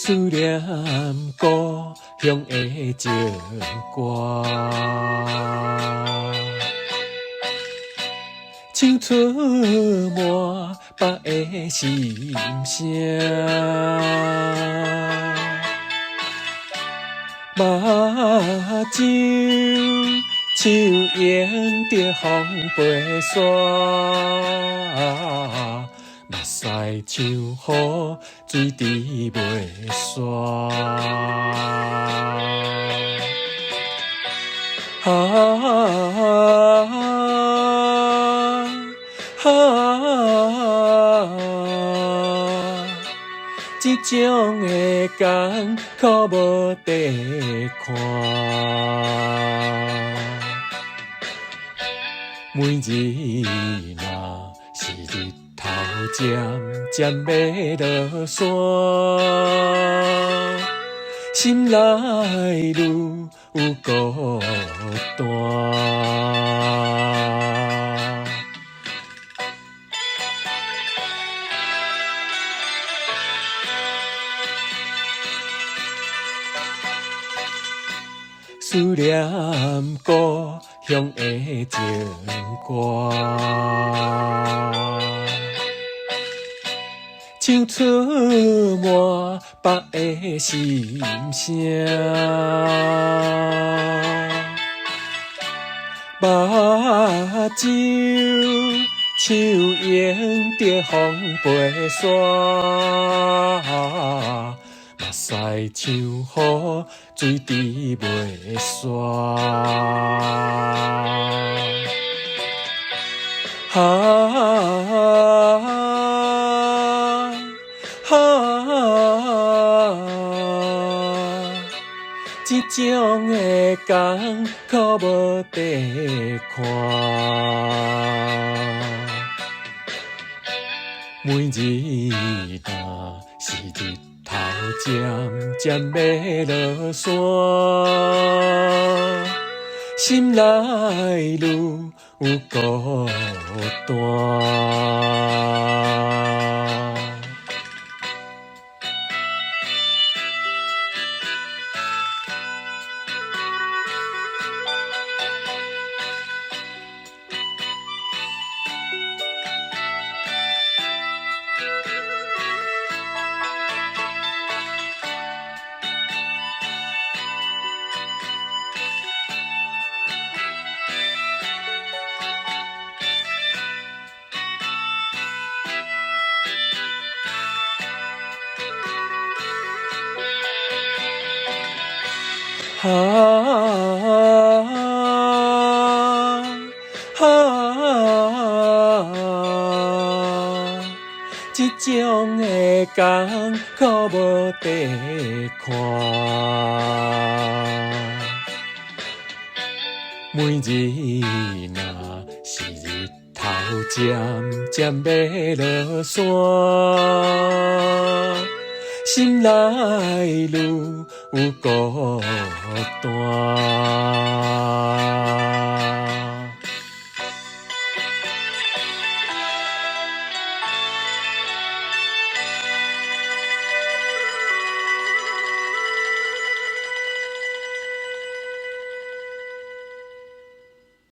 思念故乡的情歌，唱出满腹的心声。目睭像迎着风飞沙，目屎像雨水滴袂煞。这种的艰苦无地看，每日若是日头渐渐要落山，心内愈有孤单。思念故乡的情歌，唱出满腹的心声。目睭像迎着风飞沙，目屎像雨水滴袂煞。这种的艰苦无地看，每日若是日头渐渐要落山，心内愈有孤单。这种的艰苦无地看，每日若是日头渐渐要落山，心内愈有孤单。